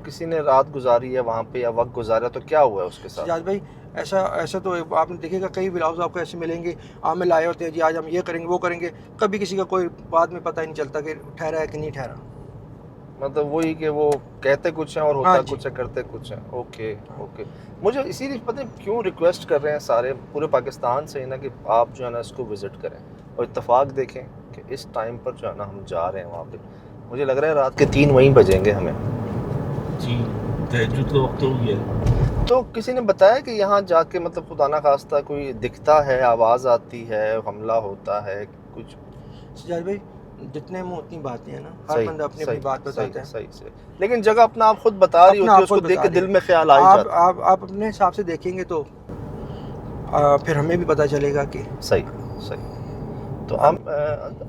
किसी ने रात गुजारी है वहाँ पे या वक्त गुजारा तो क्या हुआ है उसके साथ? सजाद भाई, ऐसा ऐसा तो आपने देखेगा, कई व्लॉग्स आपको ऐसे मिलेंगे, आमिल आए होते हैं जी आज हम ये करेंगे वो करेंगे, कभी किसी का कोई बाद में पता ही नहीं चलता कि ठहरा है कि नहीं ठहरा। मतलब वही कि वो कहते कुछ हैं और होता हाँ जी। कुछ है, करते कुछ हैं। Okay okay. मुझे इसीलिए पता है क्यों रिक्वेस्ट कर रहे हैं सारे पूरे पाकिस्तान से ही ना कि आप जो है ना इसको विज़िट करें और इत्तेफाक देखें कि इस टाइम पर जो है ना हम जा रहे हैं वहाँ पे। मुझे लग रहा है रात के 3 वहीं बजेंगे हमें। जी, तहज्जुद का वक्त हो गया। तो किसी ने बताया कि यहाँ जाके मतलब खुदा ना खास्ता कोई दिखता है, आवाज़ आती है, हमला होता है कुछ? सजाद भाई, जितने मुंह उतनी बातें हैं ना, हर सही बंदा अपनी अपनी बात बताता है। सही से। लेकिन जगह अपना आप खुद बता रही अपना होती है, आप खुद उसको देख बता के रही दिल है। में ख्याल आ ही जाता आप अपने हिसाब से देखेंगे तो फिर हमें भी पता चलेगा कि है। सही। तो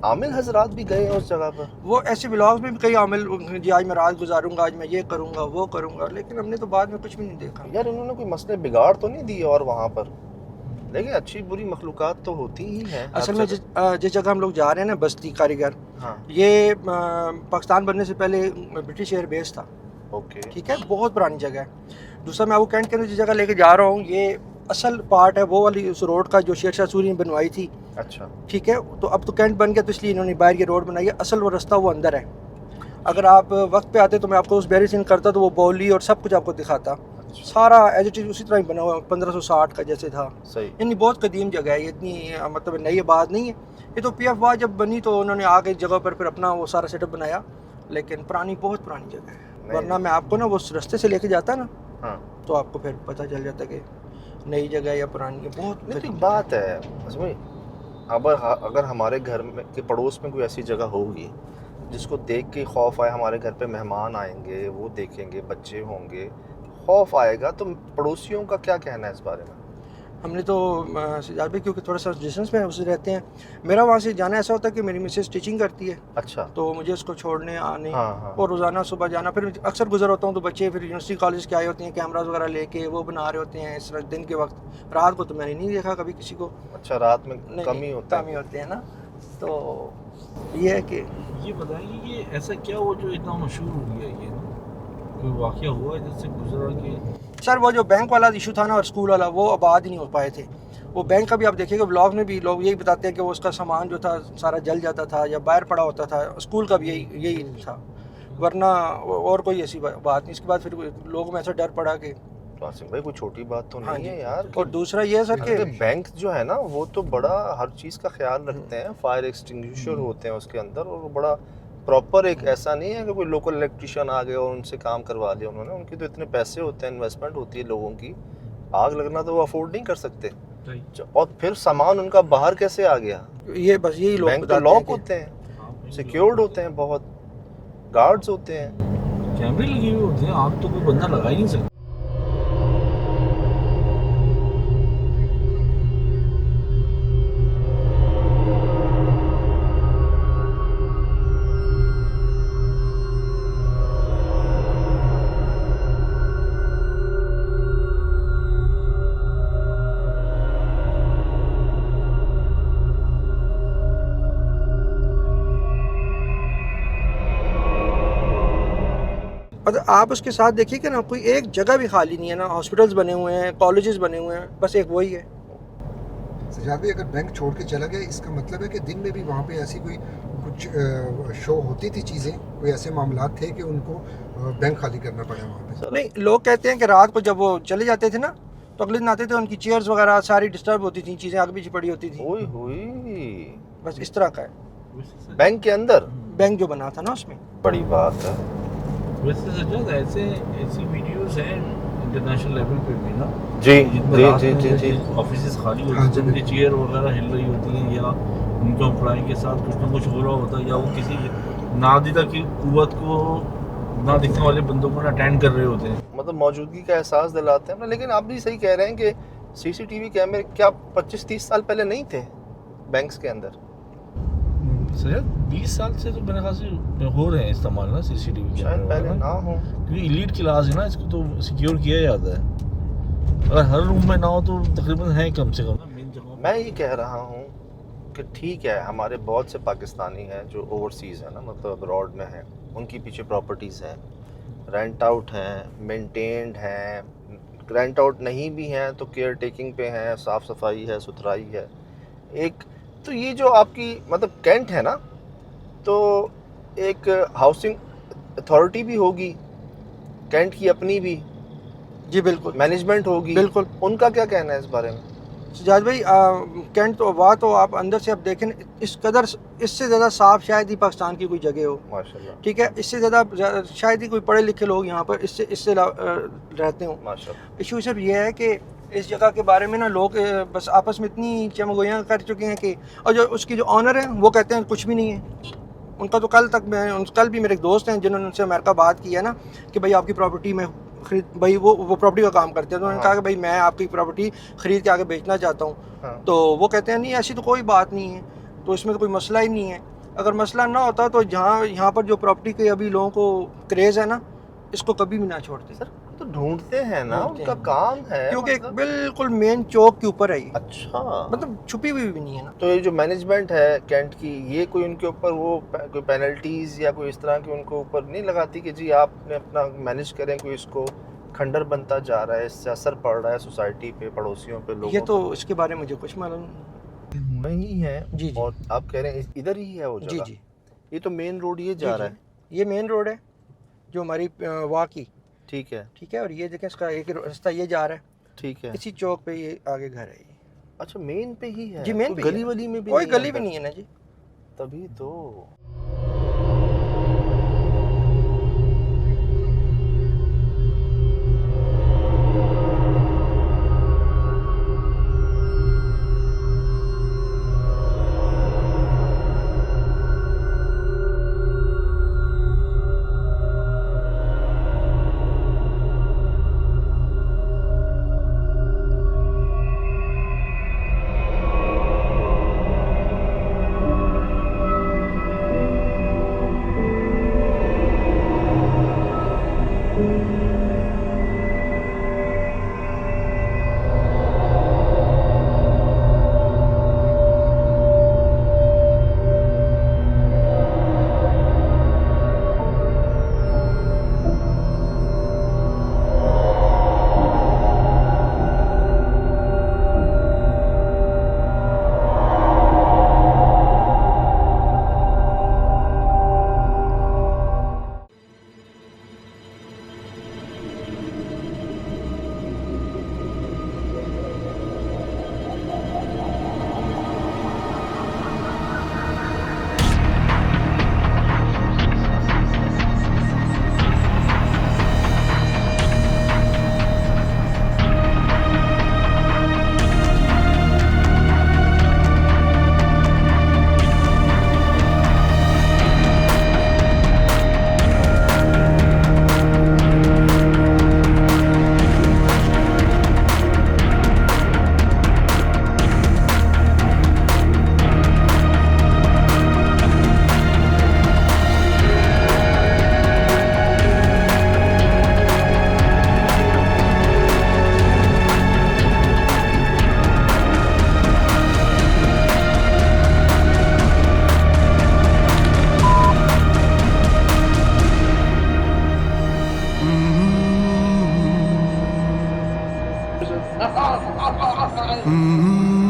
आमिल हजरात भी गए हैं उस जगह पर? वो ऐसे व्लॉग्स में भी कई आमिल जी आज मैं रात गुजारूंगा, आज मैं ये करूंगा वो करूंगा, लेकिन हमने तो बाद में कुछ भी नहीं देखा। यार इन्होंने कोई मसले बिगाड़ तो नहीं दिए और वहाँ पर? लेकिन अच्छी बुरी मखलूकात तो होती ही हैं हर असल में जगह। जिस जगह हम लोग जा रहे हैं ना, बस्ती कारीगर, हाँ। ये पाकिस्तान बनने से पहले ब्रिटिश एयर बेस था। ओके। ठीक है, बहुत पुरानी जगह है। दूसरा मैं आपको कैंट के अंदर जिस जगह लेके जा रहा हूँ, ये असल पार्ट है वो वाली उस रोड का जो शेर शाह सूरी ने बनवाई थी। अच्छा। ठीक है, तो अब तो कैंट बन गया तो इसलिए इन्होंने बाहर ये रोड बनाई है, असल वो रास्ता वो अंदर है। अगर आप वक्त पे आते तो मैं आपको उस बैरी सीन करता तो वो बौली और सब कुछ आपको दिखाता। सारा एज इट इज उसी तरह ही बना हुआ, 1560 का जैसे था। सही। यानी बहुत कदीम जगह है, ये इतनी मतलब नई बात नहीं है। ये तो PF वाह जब बनी तो उन्होंने आगे जगह पर फिर अपना वो सारा सेटअप बनाया, लेकिन पुरानी बहुत पुरानी जगह है। वरना मैं आपको ना वो रास्ते से लेके जाता ना, हाँ। तो आपको फिर पता चल जाता कि नई जगह या पुरानी है। बहुत नहीं तो कदीम बात है उसमें, अगर हमारे घर में के पड़ोस में कोई ऐसी जगह होगी जिसको देख के खौफ आए, हमारे घर पे मेहमान आएंगे, वो देखेंगे, बच्चे होंगे, खौफ आएगा, तो पड़ोसियों का क्या कहना है इस बारे में? हमने तो सजाद भाई क्योंकि थोड़ा सा डिस्टेंस में उससे रहते हैं, मेरा वहाँ से जाना ऐसा होता है कि मेरी मिसेस टीचिंग करती है, अच्छा। तो मुझे उसको छोड़ने आने हाँ। और रोज़ाना सुबह जाना। फिर अक्सर गुजर होता हूँ तो बच्चे फिर यूनिवर्सिटी कॉलेज के आए होते हैं, कैमराज वगैरह लेके वो बना रहे होते हैं इस दिन के वक्त। रात को तो मैंने नहीं देखा कभी किसी को। अच्छा, रात में कम ही होता कम ही होते हैं ना। तो ये है कि ये बताइए, ये ऐसा क्या हुआ जो इतना मशहूर हो गया? ये ना कोई वाक़या हुआ है जिससे गुजरा कि सर वो जो बैंक वाला इशू था ना और स्कूल वाला, वो आबाद ही नहीं हो पाए थे। वो बैंक का भी आप देखिएगा व्लॉग में भी लोग यही बताते हैं कि वो उसका सामान जो था सारा जल जाता था या बाहर पड़ा होता था। स्कूल का भी यही था, वरना और कोई ऐसी बात नहीं। इसके बाद फिर लोगों में ऐसा डर पड़ा कि वासिम भाई कोई छोटी बात तो हाँ नहीं जी। है यार। और दूसरा ये है सर कि बैंक जो है ना वो तो बड़ा हर चीज़ का ख्याल रखते हैं, फायर एक्सटिंग्विशर होते हैं उसके अंदर, और वो बड़ा प्रॉपर, एक ऐसा नहीं है कि कोई लोकल इलेक्ट्रिशियन आ गया और उनसे काम करवा लिया उन्होंने। उनके तो इतने पैसे होते हैं, इन्वेस्टमेंट होती है लोगों की, आग लगना तो वो अफोर्ड नहीं कर सकते। और फिर सामान उनका बाहर कैसे आ गया? ये बस यही लोग बैंक तो बताते लॉक हैं होते हैं, सिक्योर्ड होते हैं, बहुत गार्ड्स होते हैं। कैमरे लगे हुए होते हैं, आग तो कोई बंदा लगा ही नहीं सकता। मतलब आप उसके साथ देखिए कि ना कोई एक जगह भी खाली नहीं है ना, हॉस्पिटल्स बने हुए हैं, कॉलेजेस बने हुए हैं, बस एक वही है। सजाद भाई, अगर बैंक छोड़ के चला गया इसका मतलब है कि दिन में भी वहाँ पे ऐसी कोई कुछ शो होती थी, चीज़ें कोई ऐसे मामला थे कि उनको बैंक खाली करना पड़ा वहाँ पे? नहीं, लोग कहते हैं कि रात को जब वो चले जाते थे ना तो अगले दिन आते थे, उनकी चेयर्स वगैरह सारी डिस्टर्ब होती थी, चीज़ें आगे पीछे पड़ी होती थी। ओए होए, बस इस तरह का है बैंक के अंदर बैंक जो बना था ना उसमें। बड़ी बात है। वैसे सजाद ऐसी वीडियोस हैं इंटरनेशनल लेवल पे भी ना, जी जिनमें जी रात जी में जी जी। ऑफिसेज खाली हाँ होते जी, हैं, उनकी चेयर वगैरह हिल रही होती हैं, या उनके एम्प्लॉय के साथ कुछ ना कुछ हो रहा होता है, या वो किसी नादिदा की कुव्वत को ना दिखने वाले बंदों को अटेंड कर रहे होते हैं। मतलब मौजूदगी का एहसास दिलाते हैं। लेकिन आप भी सही कह रहे हैं कि सीसीटीवी कैमरे क्या 25-30 साल पहले नहीं थे बैंक्स के अंदर? सर 20 साल से तो मेरे ख्याल से हो रहे हैं इस्तेमाल ना सीसीटीवी शायद कैमरे पहले ना हो। क्योंकि एलीट क्लास है ना, इसको तो सिक्योर किया जाता है। अगर हर रूम में ना हो तो तकरीबन है कम से कम मेन जगह। मैं ये कह रहा हूँ कि ठीक है, हमारे बहुत से पाकिस्तानी हैं जो ओवरसीज़ हैं ना, मतलब अब्रॉड में हैं, उनकी पीछे प्रॉपर्टीज़ हैं, रेंट आउट हैं, मेंटेन्ड हैं, रेंट आउट नहीं भी हैं तो केयर टेकिंग पे हैं, साफ़ सफाई है, सुथराई है। एक तो ये जो आपकी मतलब कैंट है ना, तो एक हाउसिंग अथॉरिटी भी होगी, कैंट की अपनी भी जी बिल्कुल मैनेजमेंट होगी, बिल्कुल। उनका क्या कहना है इस बारे में? सजाद भाई कैंट तो वाह, तो आप अंदर से अब देखें, इस कदर इससे ज़्यादा साफ शायद ही पाकिस्तान की कोई जगह हो। माशाल्लाह, ठीक है, इससे ज़्यादा शायद ही कोई पढ़े लिखे लोग यहाँ पर इससे रहते हों। माशाल्लाह। इशू सिर्फ ये है कि इस जगह के बारे में ना लोग बस आपस में इतनी चमगोयाँ कर चुके हैं कि, और जो उसकी जो ऑनर है वो कहते हैं कुछ भी नहीं है उनका। तो कल भी मेरे एक दोस्त हैं जिन्होंने उनसे अमेरिका बात की है ना कि भाई आपकी प्रॉपर्टी में खरीद, भाई वो प्रॉपर्टी का काम करते हैं, तो उन्होंने कहा कि भाई मैं आपकी प्रॉपर्टी खरीद के आगे बेचना चाहता हूँ। हाँ। तो वो कहते हैं नहीं ऐसी तो कोई बात नहीं है, तो इसमें तो कोई मसला ही नहीं है। अगर मसला ना होता तो यहाँ पर जो प्रॉपर्टी के अभी लोगों को क्रेज़ है ना, इसको कभी भी ना छोड़ते सर तो ढूंढते हैं ना, ढूंढते उनका हैं। काम है क्योंकि एक मतलब। बिल्कुल मेन चौक के ऊपर है ये, अच्छा, मतलब छुपी हुई भी नहीं है ना। तो ये जो मैनेजमेंट है कैंट की, ये कोई उनके ऊपर वो कोई पेनल्टीज या कोई इस तरह की उनको ऊपर नहीं लगाती कि जी आपने अपना मैनेज करें, कोई इसको खंडर बनता जा रहा है, इससे असर पड़ रहा है सोसाइटी पे, पड़ोसियों पे, लोगों ये तो इसके बारे में मुझे कुछ मालूम पे नहीं है। जी, जी। और आप कह रहे हैं इधर ही है वो जी जगह? जी ये तो मेन रोड ये जी जा रहा है। जी। ये मेन रोड है जो हमारी वाह की, ठीक है, ठीक है, और ये देखें इसका एक रास्ता ये जा रहा है, ठीक है। इसी चौक पे ये आगे घर है ये। अच्छा, मेन पे ही है? जी मेन कोई पे गली वली में भी कोई नहीं गली है भी अंदर? नहीं है ना जी। तभी तो। Mm-hmm.